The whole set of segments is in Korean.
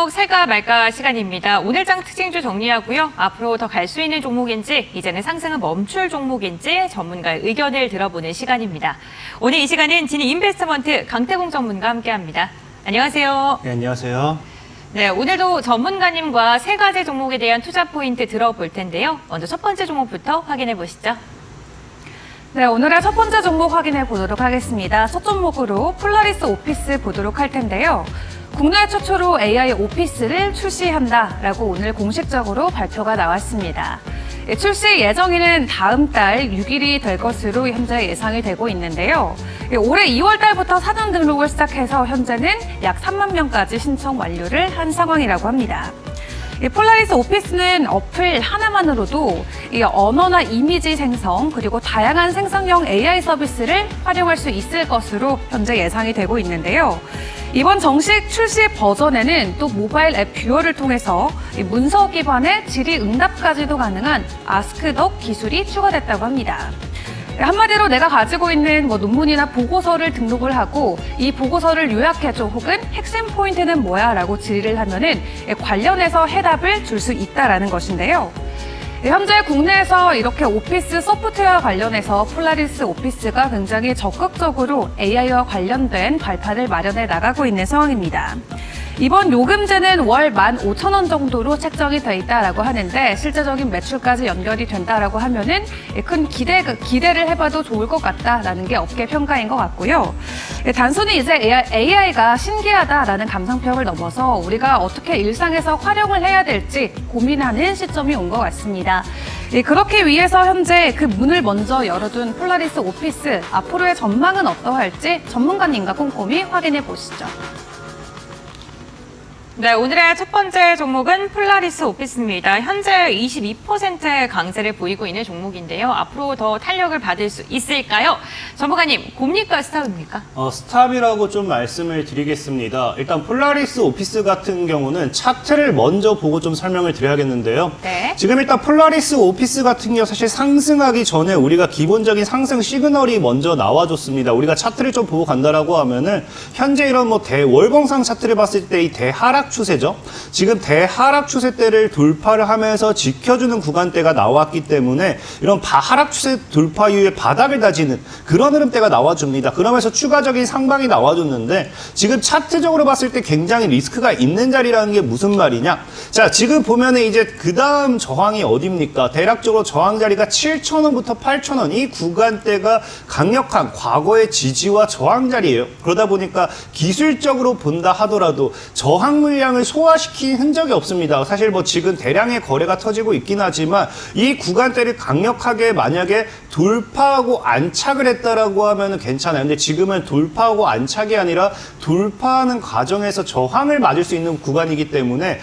종목 살까 말까 시간입니다. 오늘 장 특징주 정리하고요. 앞으로 더 갈 수 있는 종목인지 이제는 상승은 멈출 종목인지 전문가의 의견을 들어보는 시간입니다. 오늘 이 시간은 진희 인베스트먼트 강태공 전문가와 함께합니다. 안녕하세요. 네, 안녕하세요. 네, 오늘도 전문가님과 세 가지 종목에 대한 투자 포인트 들어볼 텐데요. 먼저 첫 번째 종목부터 확인해 보시죠. 네, 오늘의 첫 번째 종목 확인해 보도록 하겠습니다. 첫 종목으로 폴라리스 오피스 보도록 할 텐데요. 국내 최초로 AI 오피스를 출시한다라고 오늘 공식적으로 발표가 나왔습니다. 출시 예정일은 다음 달 6일이 될 것으로 현재 예상이 되고 있는데요. 올해 2월 달부터 사전 등록을 시작해서 현재는 약 3만 명까지 신청 완료를 한 상황이라고 합니다. 폴라리스 오피스는 어플 하나만으로도 언어나 이미지 생성 그리고 다양한 생성형 AI 서비스를 활용할 수 있을 것으로 현재 예상이 되고 있는데요. 이번 정식 출시 버전에는 또 모바일 앱 뷰어를 통해서 문서 기반의 질의 응답까지도 가능한 아스크덕 기술이 추가됐다고 합니다. 한마디로 내가 가지고 있는 논문이나 보고서를 등록을 하고 이 보고서를 요약해줘 혹은 핵심 포인트는 뭐야 라고 질의를 하면은 관련해서 해답을 줄 수 있다라는 것인데요. 현재 국내에서 이렇게 오피스 소프트웨어 관련해서 폴라리스 오피스가 굉장히 적극적으로 AI와 관련된 발판을 마련해 나가고 있는 상황입니다. 이번 요금제는 월 15,000원 정도로 책정이 돼 있다라고 하는데 실제적인 매출까지 연결이 된다라고 하면은 큰 기대를 해봐도 좋을 것 같다라는 게 업계 평가인 것 같고요. 단순히 이제 AI가 신기하다라는 감상평을 넘어서 우리가 어떻게 일상에서 활용을 해야 될지 고민하는 시점이 온 것 같습니다. 그렇기 위해서 현재 그 문을 먼저 열어둔 폴라리스 오피스 앞으로의 전망은 어떠할지 전문가님과 꼼꼼히 확인해 보시죠. 네, 오늘의 첫 번째 종목은 폴라리스 오피스입니다. 현재 22%의 강세를 보이고 있는 종목인데요. 앞으로 더 탄력을 받을 수 있을까요? 전문가님, 곰입니까 스탑입니까? 스탑이라고 좀 말씀을 드리겠습니다. 일단 폴라리스 오피스 같은 경우는 차트를 먼저 보고 좀 설명을 드려야겠는데요. 네. 지금 일단 폴라리스 오피스 같은 경우 사실 상승하기 전에 우리가 기본적인 상승 시그널이 먼저 나와줬습니다. 우리가 차트를 좀 보고 간다라고 하면은 현재 이런 대월봉상 차트를 봤을 때 이 대하락 추세죠. 지금 대하락 추세대를 돌파를 하면서 지켜주는 구간대가 나왔기 때문에 이런 하락 추세 돌파 이후에 바닥을 다지는 그런 흐름대가 나와줍니다. 그러면서 추가적인 상방이 나와줬는데 지금 차트적으로 봤을 때 굉장히 리스크가 있는 자리라는 게 무슨 말이냐? 자, 지금 보면은 이제 그 다음 저항이 어디입니까? 대략적으로 저항 자리가 7,000원부터 8,000원 이 구간대가 강력한 과거의 지지와 저항 자리예요. 그러다 보니까 기술적으로 본다 하더라도 저항 물량을 소화시킨 흔적이 없습니다. 사실 지금 대량의 거래가 터지고 있긴 하지만 이 구간대를 강력하게 만약에 돌파하고 안착을 했다라고 하면 괜찮아요. 근데 지금은 돌파하고 안착이 아니라 돌파하는 과정에서 저항을 맞을 수 있는 구간이기 때문에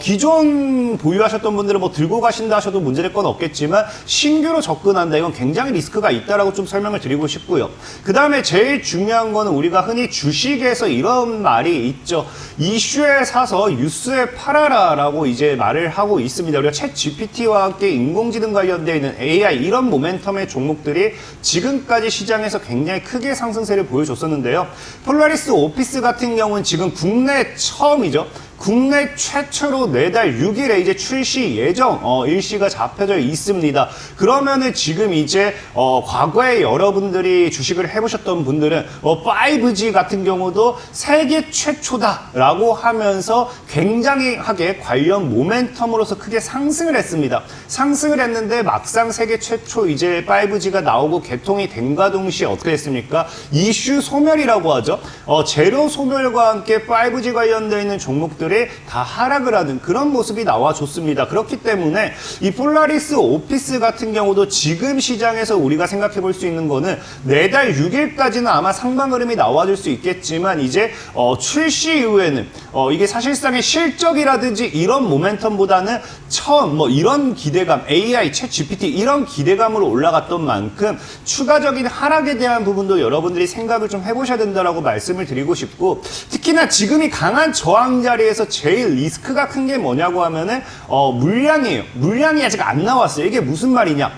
기존 보유하셨던 분들은 들고 가신다 하셔도 문제될 건 없겠지만 신규로 접근한다. 이건 굉장히 리스크가 있다라고 좀 설명을 드리고 싶고요. 그 다음에 제일 중요한 거는 우리가 흔히 주식에서 이런 말이 있죠. 이슈에 사서 뉴스에 팔아라라고 이제 말을 하고 있습니다. 우리가 챗 GPT와 함께 인공지능 관련되어 있는 AI 이런 모멘텀의 종목들이 지금까지 시장에서 굉장히 크게 상승세를 보여줬었는데요. 폴라리스 오피스 같은 경우는 지금 국내 처음이죠. 국내 최초로 내달 6일에 이제 출시 예정 일시가 잡혀져 있습니다. 그러면은 지금 이제 과거에 여러분들이 주식을 해보셨던 분들은 5G 같은 경우도 세계 최초다라고 하면서 굉장히하게 관련 모멘텀으로서 크게 상승을 했습니다. 상승을 했는데 막상 세계 최초 이제 5G가 나오고 개통이 된과 동시에 어떻게 됐습니까? 이슈 소멸이라고 하죠. 재료 소멸과 함께 5G 관련되어 있는 종목들이 다 하락을 하는 그런 모습이 나와줬습니다. 그렇기 때문에 이 폴라리스 오피스 같은 경우도 지금 시장에서 우리가 생각해 볼 수 있는 거는 내달 6일까지는 아마 상방 흐름이 나와줄 수 있겠지만 이제 출시 이후에는 이게 사실상의 실적이라든지 이런 모멘텀보다는 처음 이런 기대감 AI, 챗 GPT 이런 기대감으로 올라갔던 만큼 추가적인 하락에 대한 부분도 여러분들이 생각을 좀 해보셔야 된다라고 말씀을 드리고 싶고 특히나 지금이 강한 저항 자리에서 제일 리스크가 큰 게 뭐냐고 하면은 물량이에요. 물량이 아직 안 나왔어요. 이게 무슨 말이냐?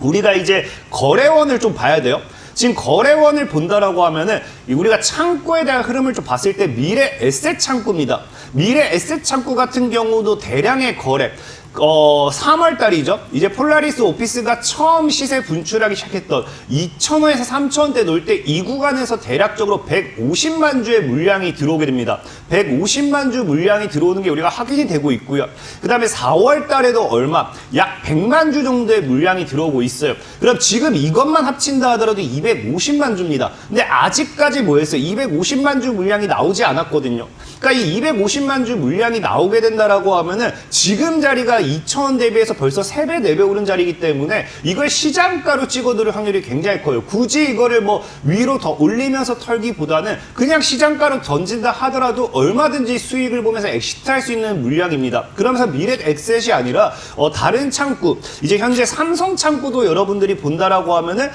우리가 이제 거래원을 좀 봐야 돼요. 지금 거래원을 본다라고 하면은 우리가 창고에 대한 흐름을 좀 봤을 때 미래 에셋 창고입니다. 미래 에셋 창구 같은 경우도 대량의 거래. 3월 달이죠. 이제 폴라리스 오피스가 처음 시세 분출하기 시작했던 2,000원에서 3,000원대 놓을 때 이 구간에서 대략적으로 150만 주의 물량이 들어오게 됩니다. 150만 주 물량이 들어오는 게 우리가 확인이 되고 있고요. 그 다음에 4월 달에도 얼마? 약 100만 주 정도의 물량이 들어오고 있어요. 그럼 지금 이것만 합친다 하더라도 250만 주입니다. 근데 아직까지 뭐였어요? 250만 주 물량이 나오지 않았거든요. 그러니까 이 250만 주 물량이 나오게 된다라고 하면은 지금 자리가 2,000원 대비해서 벌써 3배, 4배 오른 자리이기 때문에 이걸 시장가로 찍어들을 확률이 굉장히 커요. 굳이 이거를 뭐 위로 더 올리면서 털기보다는 그냥 시장가로 던진다 하더라도 얼마든지 수익을 보면서 엑시트할 수 있는 물량입니다. 그러면서 미래 엑셋이 아니라 다른 창구, 이제 현재 삼성 창구도 여러분들이 본다라고 하면은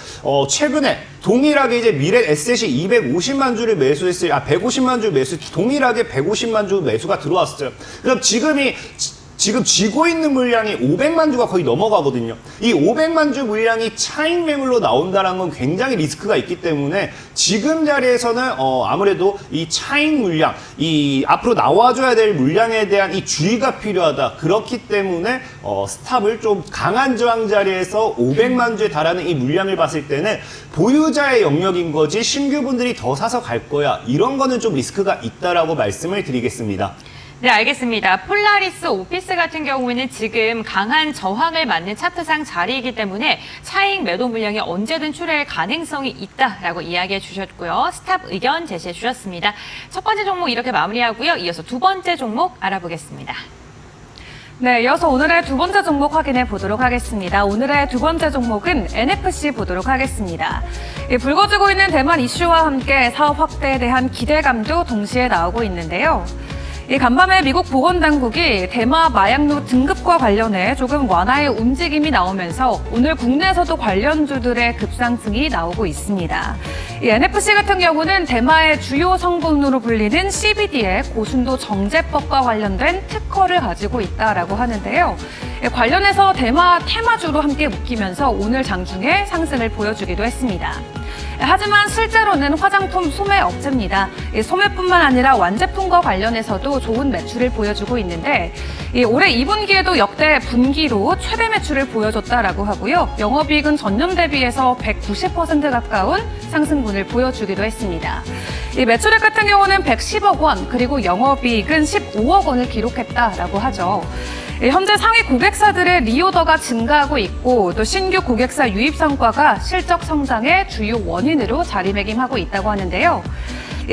최근에 동일하게 이제 미래 에셋이 250만 주를 매수했어요. 150만 주 매수, 동일하게 150만 주 매수가 들어왔어요. 그럼 지금 쥐고 있는 물량이 500만 주가 거의 넘어가거든요. 이 500만 주 물량이 차익 매물로 나온다는 건 굉장히 리스크가 있기 때문에 지금 자리에서는 아무래도 이 차익 물량, 이 앞으로 나와줘야 될 물량에 대한 이 주의가 필요하다. 그렇기 때문에 스탑을 좀 강한 저항 자리에서 500만 주에 달하는 이 물량을 봤을 때는 보유자의 영역인 거지 신규분들이 더 사서 갈 거야. 이런 거는 좀 리스크가 있다라고 말씀을 드리겠습니다. 네, 알겠습니다. 폴라리스 오피스 같은 경우에는 지금 강한 저항을 맞는 차트상 자리이기 때문에 차익 매도 물량이 언제든 출할 가능성이 있다라고 이야기해 주셨고요. 스탑 의견 제시해 주셨습니다. 첫 번째 종목 이렇게 마무리하고요. 이어서 두 번째 종목 알아보겠습니다. 네, 이어서 오늘의 두 번째 종목 확인해 보도록 하겠습니다. 오늘의 두 번째 종목은 NFC 보도록 하겠습니다. 불거지고 있는 대만 이슈와 함께 사업 확대에 대한 기대감도 동시에 나오고 있는데요. 이 간밤에 미국 보건당국이 대마 마약류 등급과 관련해 조금 완화의 움직임이 나오면서 오늘 국내에서도 관련주들의 급상승이 나오고 있습니다. 이 NFC 같은 경우는 대마의 주요 성분으로 불리는 CBD의 고순도 정제법과 관련된 특허를 가지고 있다라고 하는데요. 관련해서 대마 테마주로 함께 묶이면서 오늘 장중에 상승을 보여주기도 했습니다. 하지만 실제로는 화장품 소매 업체입니다. 소매뿐만 아니라 완제품과 관련해서도 좋은 매출을 보여주고 있는데 올해 2분기에도 역대 분기로 최대 매출을 보여줬다라고 하고요. 영업이익은 전년 대비해서 190% 가까운 상승분을 보여주기도 했습니다. 이 매출액 같은 경우는 110억 원, 그리고 영업이익은 15억 원을 기록했다라고 하죠. 현재 상위 고객사들의 리오더가 증가하고 있고 또 신규 고객사 유입 성과가 실적 성장의 주요 원인으로 자리매김하고 있다고 하는데요.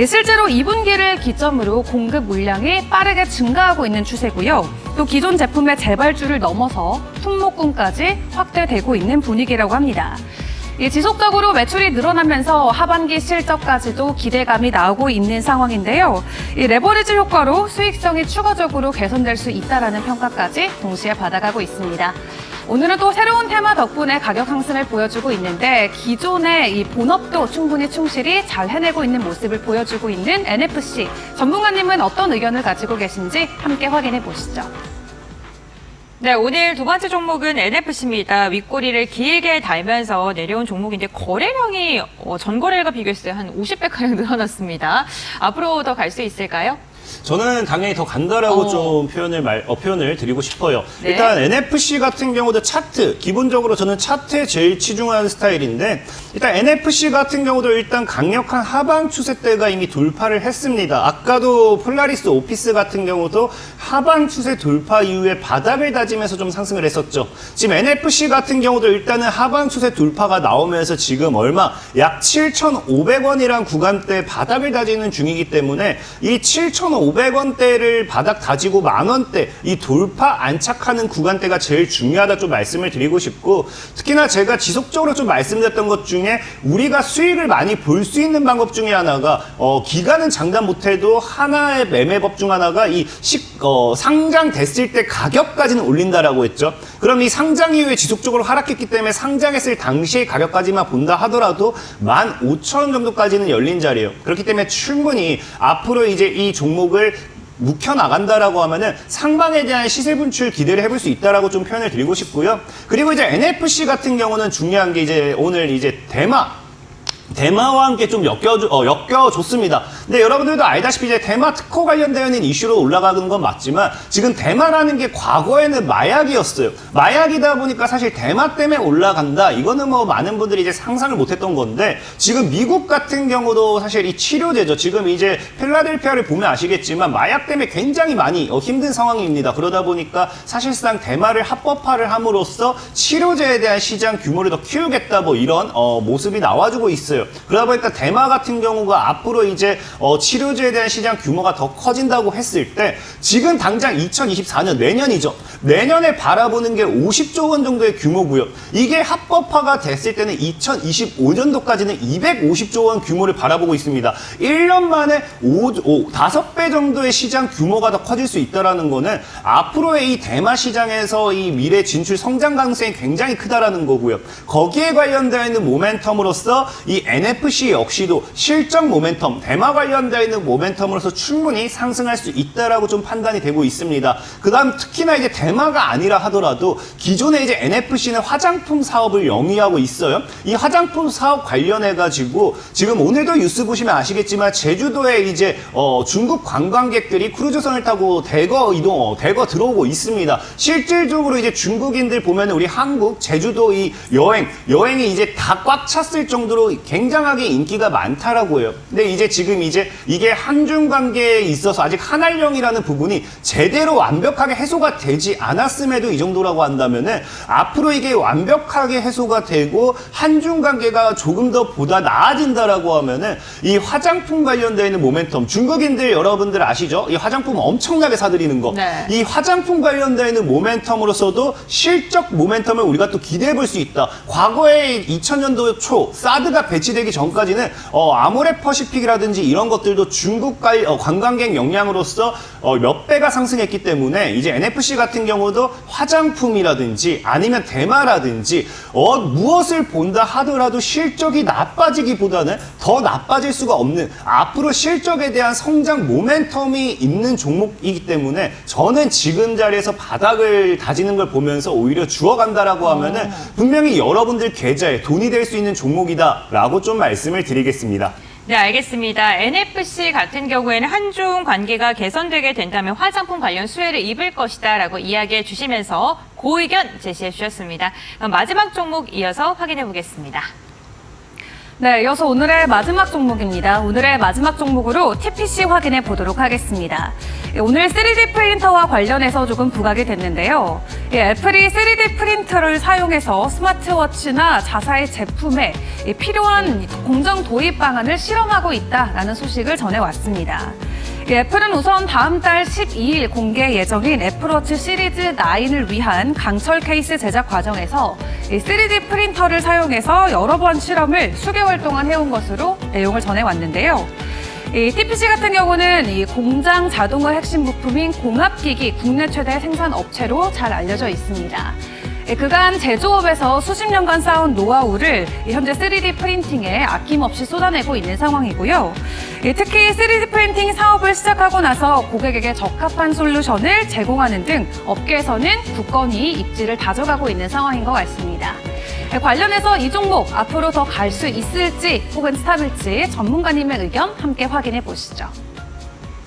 실제로 2분기를 기점으로 공급 물량이 빠르게 증가하고 있는 추세고요. 또 기존 제품의 재발주를 넘어서 품목군까지 확대되고 있는 분위기라고 합니다. 지속적으로 매출이 늘어나면서 하반기 실적까지도 기대감이 나오고 있는 상황인데요. 이 레버리지 효과로 수익성이 추가적으로 개선될 수 있다라는 평가까지 동시에 받아가고 있습니다. 오늘은 또 새로운 테마 덕분에 가격 상승을 보여주고 있는데 기존의 이 본업도 충분히 충실히 잘 해내고 있는 모습을 보여주고 있는 NFC. 전문가님은 어떤 의견을 가지고 계신지 함께 확인해 보시죠. 네, 오늘 두 번째 종목은 NFC입니다. 윗꼬리를 길게 달면서 내려온 종목인데 거래량이 전거래일과 비교했을 때 한 50배가량 늘어났습니다. 앞으로 더 갈 수 있을까요? 저는 당연히 더 간다라고 좀 표현을 드리고 싶어요. 네. 일단 NFC 같은 경우도 차트, 기본적으로 저는 차트에 제일 치중하는 스타일인데 일단 NFC 같은 경우도 일단 강력한 하방 추세대가 이미 돌파를 했습니다. 아까도 폴라리스 오피스 같은 경우도 하방 추세 돌파 이후에 바닥을 다지면서 좀 상승을 했었죠. 지금 NFC 같은 경우도 일단은 하방 추세 돌파가 나오면서 지금 얼마? 약 7,500원이란 구간대 바닥을 다지는 중이기 때문에 이 7,500원대를 바닥 다지고 만원대 이 돌파 안착하는 구간대가 제일 중요하다 좀 말씀을 드리고 싶고 특히나 제가 지속적으로 좀 말씀드렸던 것 중에 우리가 수익을 많이 볼 수 있는 방법 중에 하나가 기간은 장담 못해도 하나의 매매법 중 하나가 상장됐을 때 가격까지는 올린다라고 했죠. 그럼 이 상장 이후에 지속적으로 하락했기 때문에 상장했을 당시의 가격까지만 본다 하더라도 15,000원 정도까지는 열린 자리예요. 그렇기 때문에 충분히 앞으로 이제 이 종목을 묵혀나간다라고 하면은 상방에 대한 시세 분출 기대를 해볼 수 있다라고 좀 표현을 드리고 싶고요. 그리고 이제 NFC 같은 경우는 중요한 게 이제 오늘 이제 대마 대마와 함께 좀 엮여줬습니다. 근데 여러분들도 알다시피 이제 대마 특허 관련되어 있는 이슈로 올라가는 건 맞지만 지금 대마라는 게 과거에는 마약이었어요. 마약이다 보니까 사실 대마 때문에 올라간다. 이거는 뭐 많은 분들이 이제 상상을 못했던 건데 지금 미국 같은 경우도 사실 이 치료제죠. 지금 이제 필라델피아를 보면 아시겠지만 마약 때문에 굉장히 많이 힘든 상황입니다. 그러다 보니까 사실상 대마를 합법화를 함으로써 치료제에 대한 시장 규모를 더 키우겠다 뭐 이런 모습이 나와주고 있어요. 그러다 보니까 대마 같은 경우가 앞으로 이제 치료제에 대한 시장 규모가 더 커진다고 했을 때 지금 당장 2024년 내년이죠. 내년에 바라보는 게 50조 원 정도의 규모고요. 이게 합법화가 됐을 때는 2025년도까지는 250조 원 규모를 바라보고 있습니다. 1년 만에 5배 정도의 시장 규모가 더 커질 수 있다는 거는 앞으로의 이 대마 시장에서 이 미래 진출 성장 가능성이 굉장히 크다라는 거고요. 거기에 관련되어 있는 모멘텀으로서 이 NFC 역시도 실적 모멘텀, 대마 관련되어 있는 모멘텀으로서 충분히 상승할 수 있다라고 좀 판단이 되고 있습니다. 그 다음 특히나 이제 대마가 아니라 하더라도 기존에 이제 NFC는 화장품 사업을 영위하고 있어요. 이 화장품 사업 관련해가지고 지금 오늘도 뉴스 보시면 아시겠지만 제주도에 이제 중국 관광객들이 크루즈선을 타고 대거 들어오고 있습니다. 실질적으로 이제 중국인들 보면 우리 한국, 제주도 이 여행이 이제 다 꽉 찼을 정도로 굉장하게 인기가 많다라고 해요. 근데 이제 지금 이제 이게 한중 관계에 있어서 아직 한알령이라는 부분이 제대로 완벽하게 해소가 되지 않았음에도 이 정도라고 한다면은 앞으로 이게 완벽하게 해소가 되고 한중 관계가 조금 더 보다 나아진다라고 하면은 이 화장품 관련되어 있는 모멘텀, 중국인들 여러분들 아시죠? 이 화장품 엄청나게 사들이는 거. 네. 이 화장품 관련되어 있는 모멘텀으로서도 실적 모멘텀을 우리가 또 기대해 볼 수 있다. 과거에 2000년도 초 사드가 배치되기 전까지는 아모레퍼시픽이라든지 이런 것들도 중국 관광객 역량으로서 몇 배가 상승했기 때문에 이제 NFC 같은 경우도 화장품이라든지 아니면 대마라든지 무엇을 본다 하더라도 실적이 나빠지기보다는 더 나빠질 수가 없는 앞으로 실적에 대한 성장 모멘텀이 있는 종목이기 때문에 저는 지금 자리에서 바닥을 다지는 걸 보면서 오히려 주워간다라고 하면은 분명히 여러분들 계좌에 돈이 될 수 있는 종목이다라고 좀 말씀을 드리겠습니다. 네, 알겠습니다. NFC 같은 경우에는 한중 관계가 개선되게 된다면 화장품 관련 수혜를 입을 것이다라고 이야기해 주시면서 그 의견 제시해 주셨습니다. 그럼 마지막 종목 이어서 확인해 보겠습니다. 네, 이어서 오늘의 마지막 종목입니다. 오늘의 마지막 종목으로 TPC 확인해 보도록 하겠습니다. 오늘 3D 프린터와 관련해서 조금 부각이 됐는데요. 애플이 3D 프린터를 사용해서 스마트워치나 자사의 제품에 필요한 공정 도입 방안을 실험하고 있다라는 소식을 전해왔습니다. 애플은 우선 다음 달 12일 공개 예정인 애플워치 시리즈 9을 위한 강철 케이스 제작 과정에서 3D 프린터를 사용해서 여러 번 실험을 수개월 동안 해온 것으로 내용을 전해왔는데요. 이 TPC 같은 경우는 이 공장 자동화 핵심 부품인 공합기기 국내 최대 생산 업체로 잘 알려져 있습니다. 그간 제조업에서 수십 년간 쌓은 노하우를 현재 3D 프린팅에 아낌없이 쏟아내고 있는 상황이고요. 특히 3D 프린팅 사업을 시작하고 나서 고객에게 적합한 솔루션을 제공하는 등 업계에서는 굳건히 입지를 다져가고 있는 상황인 것 같습니다. 관련해서 이 종목 앞으로 더 갈 수 있을지 혹은 스탑일지 전문가님의 의견 함께 확인해 보시죠.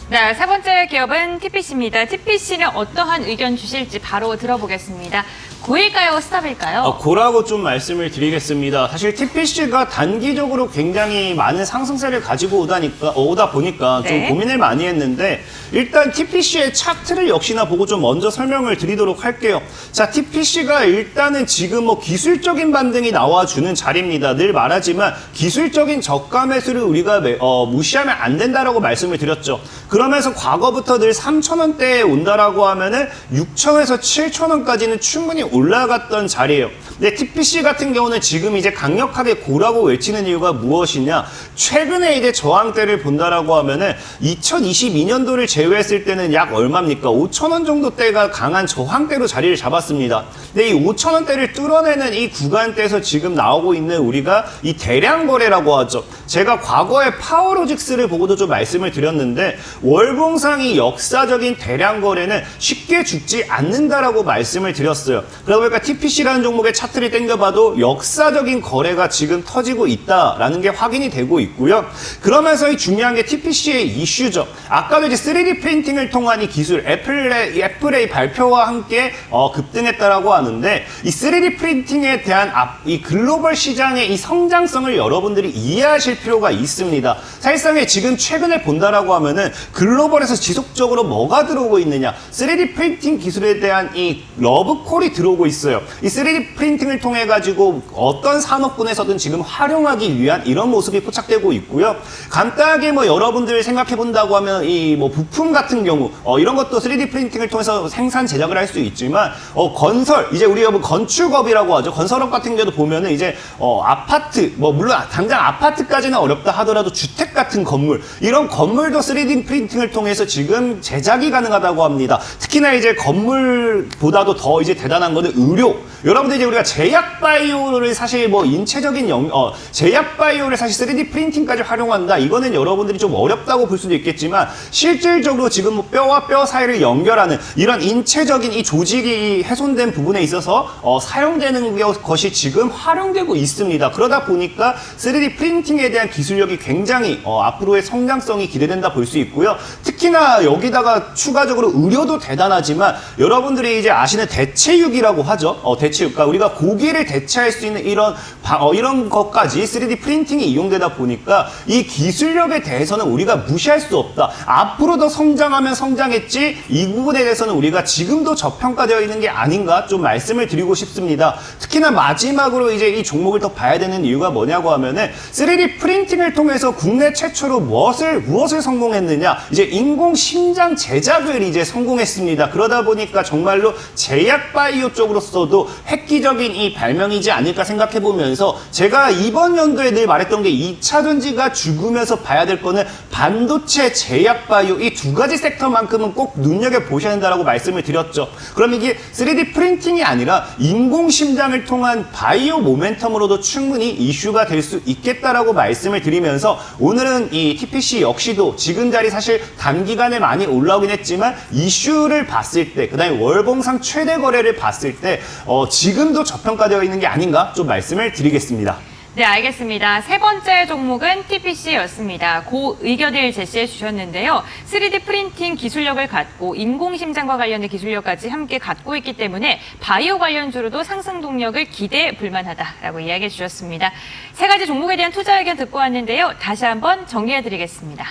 네, 세 번째 기업은 TPC입니다. TPC는 어떠한 의견 주실지 바로 들어보겠습니다. 고일까요? 스탑일까요? 고라고 좀 말씀을 드리겠습니다. 사실 TPC가 단기적으로 굉장히 많은 상승세를 가지고 오다 보니까 좀 네. 고민을 많이 했는데 일단 TPC의 차트를 역시나 보고 좀 먼저 설명을 드리도록 할게요. 자, TPC가 일단은 지금 기술적인 반등이 나와주는 자리입니다. 늘 말하지만 기술적인 저가 매수를 우리가 무시하면 안 된다라고 말씀을 드렸죠. 그러면서 과거부터 늘 3,000원대에 온다라고 하면은 6,000원에서 7,000원까지는 충분히 올라갔던 자리예요. 근데 TPC 같은 경우는 지금 이제 강력하게 고라고 외치는 이유가 무엇이냐? 최근에 이제 저항대를 본다라고 하면은 2022년도를 제외했을 때는 약 얼마입니까? 5,000원 정도대가 강한 저항대로 자리를 잡았습니다. 근데 이 5,000원대를 뚫어내는 이 구간대에서 지금 나오고 있는 우리가 이 대량 거래라고 하죠. 제가 과거에 파워로직스를 보고도 좀 말씀을 드렸는데 월봉상이 역사적인 대량 거래는 쉽게 죽지 않는다라고 말씀을 드렸어요. 그러다 보니까 TPC라는 종목의 차트 차트를 땡겨봐도 역사적인 거래가 지금 터지고 있다라는 게 확인이 되고 있고요. 그러면서 이 중요한 게 TPC의 이슈죠. 아까도 이제 3D 프린팅을 통한 이 기술, 애플의 발표와 함께 급등했다라고 하는데, 이 3D 프린팅에 대한 이 글로벌 시장의 이 성장성을 여러분들이 이해하실 필요가 있습니다. 사실상에 지금 최근에 본다라고 하면은 글로벌에서 지속적으로 뭐가 들어오고 있느냐, 3D 프린팅 기술에 대한 이 러브콜이 들어오고 있어요. 이 3D 프린팅을 통해 가지고 어떤 산업군에서든 지금 활용하기 위한 이런 모습이 포착되고 있고요. 간단하게 뭐 여러분들 생각해 본다고 하면 이 뭐 부품 같은 경우 이런 것도 3D 프린팅을 통해서 생산 제작을 할 수 있지만 건설, 이제 우리가 뭐 건축업이라고 하죠. 건설업 같은 경우도 보면은 이제 아파트, 뭐 물론 당장 아파트까지는 어렵다 하더라도 주택 같은 건물, 이런 건물도 3D 프린팅을 통해서 지금 제작이 가능하다고 합니다. 특히나 이제 건물보다도 더 이제 대단한 거는 의료. 여러분들 이제 우리가 제약 바이오를 사실 뭐 인체적인 제약 바이오를 사실 3D 프린팅까지 활용한다. 이거는 여러분들이 좀 어렵다고 볼 수도 있겠지만, 실질적으로 지금 뭐 뼈와 뼈 사이를 연결하는 이런 인체적인 이 조직이 훼손된 부분에 있어서 사용되는 것이 지금 활용되고 있습니다. 그러다 보니까 3D 프린팅에 대한 기술력이 굉장히 앞으로의 성장성이 기대된다 볼 수 있고요. 특히나 여기다가 추가적으로 의료도 대단하지만, 여러분들이 이제 아시는 대체육이라고 하죠. 대체육, 그러니까 우리가 고기를 대체할 수 있는 이런 것까지 3D 프린팅이 이용되다 보니까 이 기술력에 대해서는 우리가 무시할 수 없다. 앞으로 더 성장하면 성장했지, 이 부분에 대해서는 우리가 지금도 저평가되어 있는 게 아닌가 좀 말씀을 드리고 싶습니다. 특히나 마지막으로 이제 이 종목을 더 봐야 되는 이유가 뭐냐고 하면은, 3D 프린팅을 통해서 국내 최초로 무엇을 성공했느냐, 이제 인공 심장 제작을 이제 성공했습니다. 그러다 보니까 정말로 제약 바이오 쪽으로서도 획기적인 이 발명이지 않을까 생각해 보면서, 제가 이번 연도에 늘 말했던 게 2차 전지가 죽으면서 봐야 될 거는 반도체, 제약 바이오, 이 두 가지 섹터만큼은 꼭 눈여겨보셔야 된다라고 말씀을 드렸죠. 그럼 이게 3D 프린팅이 아니라 인공심장을 통한 바이오 모멘텀으로도 충분히 이슈가 될 수 있겠다라고 말씀을 드리면서, 오늘은 이 TPC 역시도 지금 자리 사실 단기간에 많이 올라오긴 했지만, 이슈를 봤을 때, 그 다음에 월봉상 최대 거래를 봤을 때 지금도 저평가되어 있는 게 아닌가 좀 말씀을 드리겠습니다. 네, 알겠습니다. 세 번째 종목은 TPC였습니다. 그 의견을 제시해 주셨는데요. 3D 프린팅 기술력을 갖고 인공심장과 관련된 기술력까지 함께 갖고 있기 때문에 바이오 관련주로도 상승 동력을 기대해 볼만하다라고 이야기해 주셨습니다. 세 가지 종목에 대한 투자 의견 듣고 왔는데요. 다시 한번 정리해 드리겠습니다.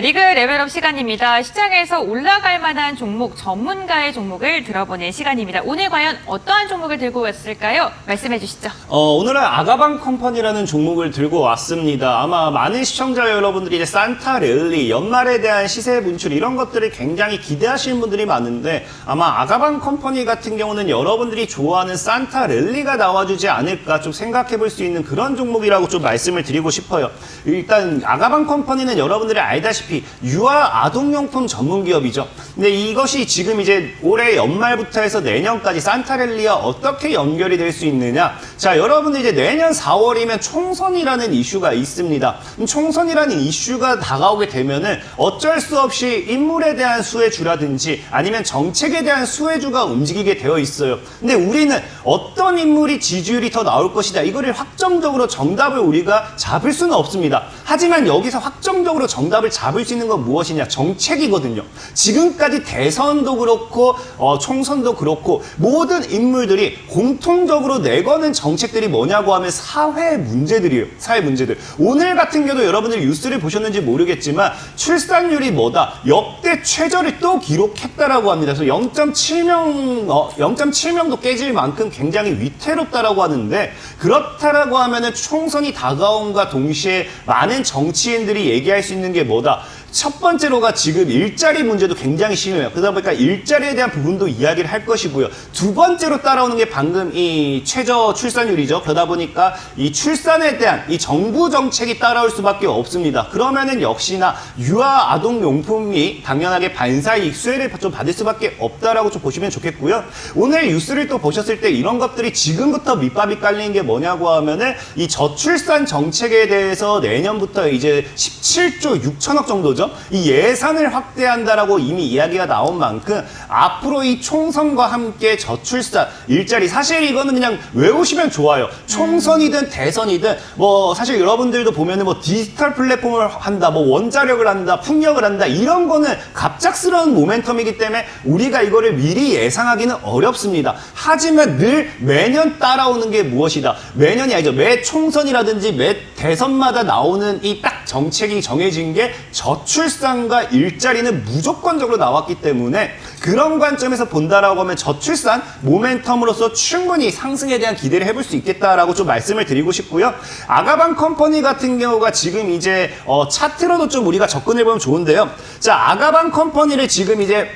리그 레벨업 시간입니다. 시장에서 올라갈 만한 종목, 전문가의 종목을 들어보는 시간입니다. 오늘 과연 어떠한 종목을 들고 왔을까요? 말씀해 주시죠. 오늘은 아가방 컴퍼니라는 종목을 들고 왔습니다. 아마 많은 시청자 여러분들이 이제 산타 랠리, 연말에 대한 시세 분출 이런 것들을 굉장히 기대하시는 분들이 많은데, 아마 아가방 컴퍼니 같은 경우는 여러분들이 좋아하는 산타 랠리가 나와주지 않을까 좀 생각해 볼 수 있는 그런 종목이라고 좀 말씀을 드리고 싶어요. 일단 아가방 컴퍼니는 여러분들이 알다시피 유아 아동용품 전문 기업이죠. 근데 이것이 지금 이제 올해 연말부터 해서 내년까지 산타랠리와 어떻게 연결이 될 수 있느냐. 자, 여러분들 이제 내년 4월이면 총선이라는 이슈가 있습니다. 총선이라는 이슈가 다가오게 되면은 어쩔 수 없이 인물에 대한 수혜주라든지 아니면 정책에 대한 수혜주가 움직이게 되어 있어요. 근데 우리는 어떤 인물이 지지율이 더 나올 것이다, 이거를 확정적으로 정답을 우리가 잡을 수는 없습니다. 하지만 여기서 확정적으로 정답을 잡을 수 있는 건 무엇이냐? 정책이거든요. 지금까지 대선도 그렇고 총선도 그렇고 모든 인물들이 공통적으로 내거는 정책들이 뭐냐고 하면 사회 문제들이에요. 사회 문제들. 오늘 같은 경우도 여러분들이 뉴스를 보셨는지 모르겠지만 출산율이 뭐다? 역대 최저를 또 기록했다라고 합니다. 그래서 0.7명도 깨질 만큼 굉장히 위태롭다라고 하는데, 그렇다라고 하면은 총선이 다가온과 동시에 많은 정치인들이 얘기할 수 있는 게 뭐다? 첫 번째로가 지금 일자리 문제도 굉장히 심해요. 그러다 보니까 일자리에 대한 부분도 이야기를 할 것이고요. 두 번째로 따라오는 게 방금 이 최저 출산율이죠. 그러다 보니까 이 출산에 대한 이 정부 정책이 따라올 수밖에 없습니다. 그러면은 역시나 유아 아동 용품이 당연하게 반사이익 수혜를 좀 받을 수밖에 없다라고 좀 보시면 좋겠고요. 오늘 뉴스를 또 보셨을 때 이런 것들이 지금부터 밑밥이 깔리는 게 뭐냐고 하면은 이 저출산 정책에 대해서 내년부터 이제 17조 6천억 정도죠. 이 예산을 확대한다라고 이미 이야기가 나온 만큼 앞으로 이 총선과 함께 저출산, 일자리 사실 이거는 그냥 외우시면 좋아요. 총선이든 대선이든 뭐 사실 여러분들도 보면은 뭐 디지털 플랫폼을 한다, 뭐 원자력을 한다, 풍력을 한다 이런 거는 갑작스러운 모멘텀이기 때문에 우리가 이거를 미리 예상하기는 어렵습니다. 하지만 늘 매년 따라오는 게 무엇이다. 매년이 아니죠. 매 총선이라든지 매 대선마다 나오는 이 딱 정책이 정해진 게 저출산과 일자리는 무조건적으로 나왔기 때문에 그런 관점에서 본다라고 하면 저출산 모멘텀으로서 충분히 상승에 대한 기대를 해볼 수 있겠다라고 좀 말씀을 드리고 싶고요. 아가방 컴퍼니 같은 경우가 지금 이제 차트로도 좀 우리가 접근해 보면 좋은데요. 자, 아가방 컴퍼니를 지금 이제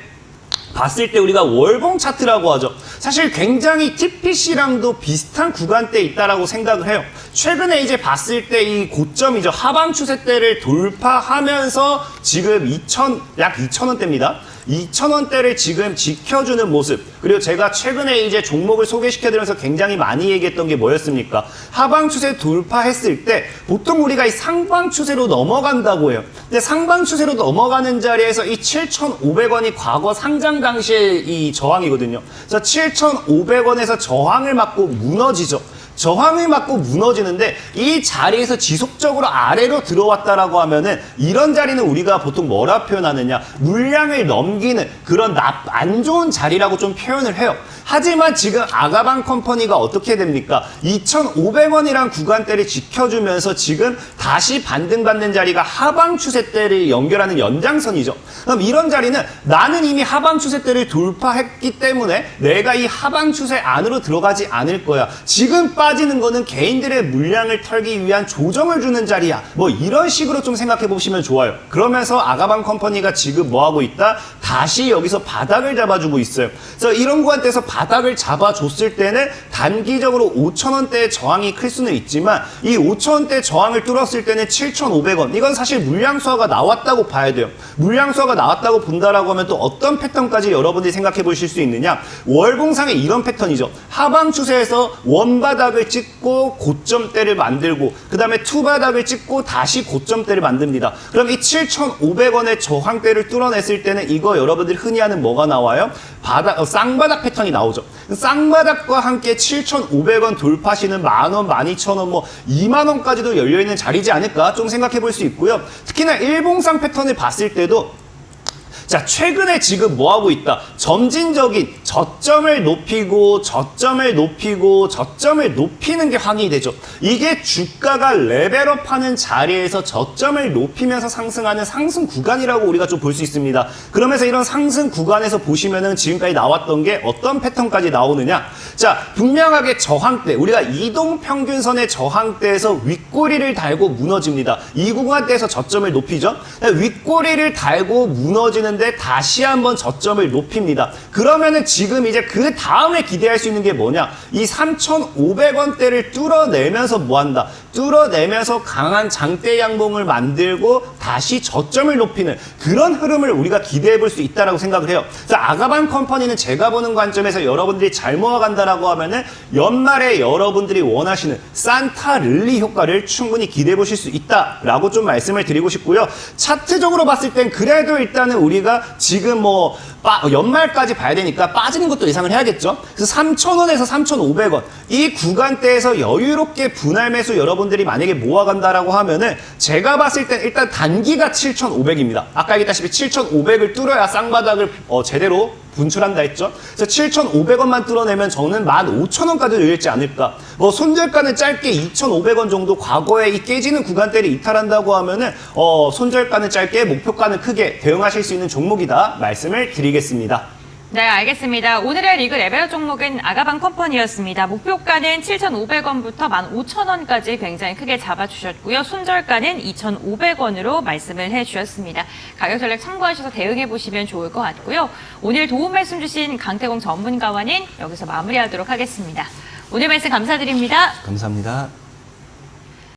봤을 때 우리가 월봉 차트라고 하죠. 사실 굉장히 TPC랑도 비슷한 구간대에 있다라고 생각을 해요. 최근에 이제 봤을 때 이 고점이죠. 하방 추세대를 돌파하면서 지금 약 2,000원대입니다. 2,000원대를 지금 지켜주는 모습. 그리고 제가 최근에 이제 종목을 소개시켜드리면서 굉장히 많이 얘기했던 게 뭐였습니까? 하방 추세 돌파했을 때 보통 우리가 이 상방 추세로 넘어간다고 해요. 근데 상방 추세로 넘어가는 자리에서 이 7,500원이 과거 상장 당시의 이 저항이거든요. 그래서 7,500원에서 저항을 맞고 무너지죠. 저항을 맞고 무너지는데 이 자리에서 지속적으로 아래로 들어왔다라고 하면은 이런 자리는 우리가 보통 뭐라 표현하느냐, 물량을 넘기는 그런 안 좋은 자리라고 좀 표현을 해요. 하지만 지금 아가방 컴퍼니가 어떻게 됩니까? 2,500원이란 구간대를 지켜주면서 지금 다시 반등받는 자리가 하방 추세대를 연결하는 연장선이죠. 그럼 이런 자리는 나는 이미 하방 추세대를 돌파했기 때문에 내가 이 하방 추세 안으로 들어가지 않을 거야. 지금 빠지는 거는 개인들의 물량을 털기 위한 조정을 주는 자리야. 뭐 이런 식으로 좀 생각해 보시면 좋아요. 그러면서 아가방 컴퍼니가 지금 뭐 하고 있다? 다시 여기서 바닥을 잡아주고 있어요. 그래서 이런 구간대에서 바닥을 잡아줬을 때는 단기적으로 5,000원대의 저항이 클 수는 있지만 이 5,000원대 저항을 뚫었을 때는 7,500원. 이건 사실 물량 수화가 나왔다고 봐야 돼요. 물량 수화가 나왔다고 본다라고 하면 또 어떤 패턴까지 여러분들이 생각해 보실 수 있느냐? 월봉상의 이런 패턴이죠. 하방 추세에서 원바닥을 찍고 고점대를 만들고 그 다음에 투바닥을 찍고 다시 고점대를 만듭니다. 그럼 이 7,500원의 저항대를 뚫어냈을 때는 이거 여러분들이 흔히 하는 뭐가 나와요? 쌍바닥 패턴이 나오죠. 쌍바닥과 함께 7,500원 돌파시는 만원, 12,000원, 뭐 2만원까지도 열려있는 자리지 않을까 좀 생각해 볼 수 있고요. 특히나 일봉상 패턴을 봤을 때도 자, 최근에 지금 뭐 하고 있다? 점진적인 저점을 높이고 저점을 높이고 저점을 높이는 게 확인이 되죠. 이게 주가가 레벨업하는 자리에서 저점을 높이면서 상승하는 상승 구간이라고 우리가 좀 볼 수 있습니다. 그러면서 이런 상승 구간에서 보시면은 지금까지 나왔던 게 어떤 패턴까지 나오느냐? 자, 분명하게 저항대, 우리가 이동평균선의 저항대에서 윗꼬리를 달고 무너집니다. 이 구간대에서 저점을 높이죠. 윗꼬리를 달고 무너지는 다시 한번 저점을 높입니다. 그러면은 지금 이제 그 다음에 기대할 수 있는 게 뭐냐? 이 3,500원대를 뚫어내면서 뭐 한다? 뚫어내면서 강한 장대 양봉을 만들고 다시 저점을 높이는 그런 흐름을 우리가 기대해 볼 수 있다라고 생각을 해요. 그래서 아가방 컴퍼니는 제가 보는 관점에서 여러분들이 잘 모아간다라고 하면은 연말에 여러분들이 원하시는 산타 랠리 효과를 충분히 기대해 보실 수 있다라고 좀 말씀을 드리고 싶고요. 차트적으로 봤을 땐 그래도 일단은 우리가 지금 뭐 연말까지 봐야 되니까 빠지는 것도 예상을 해야겠죠. 그래서 3,000원에서 3,500원 이 구간대에서 여유롭게 분할 매수 여러분들이 만약에 모아간다라고 하면은 제가 봤을 땐 일단 단기가 7,500입니다. 아까 얘기했다시피 7,500을 뚫어야 쌍바닥을 제대로 분출한다 했죠. 그래서 7,500원만 뚫어내면 저는 15,000원까지 열리지 않을까. 뭐 손절가는 짧게 2,500원 정도 과거에 이 깨지는 구간대를 이탈한다고 하면은 손절가는 짧게 목표가는 크게 대응하실 수 있는 종목이다 말씀을 드리겠습니다. 네, 알겠습니다. 오늘의 리그 레벨업 종목은 아가방 컴퍼니였습니다. 목표가는 7,500원부터 15,000원까지 굉장히 크게 잡아주셨고요. 손절가는 2,500원으로 말씀을 해주셨습니다. 가격 전략 참고하셔서 대응해보시면 좋을 것 같고요. 오늘 도움 말씀 주신 강태공 전문가와는 여기서 마무리하도록 하겠습니다. 오늘 말씀 감사드립니다. 감사합니다.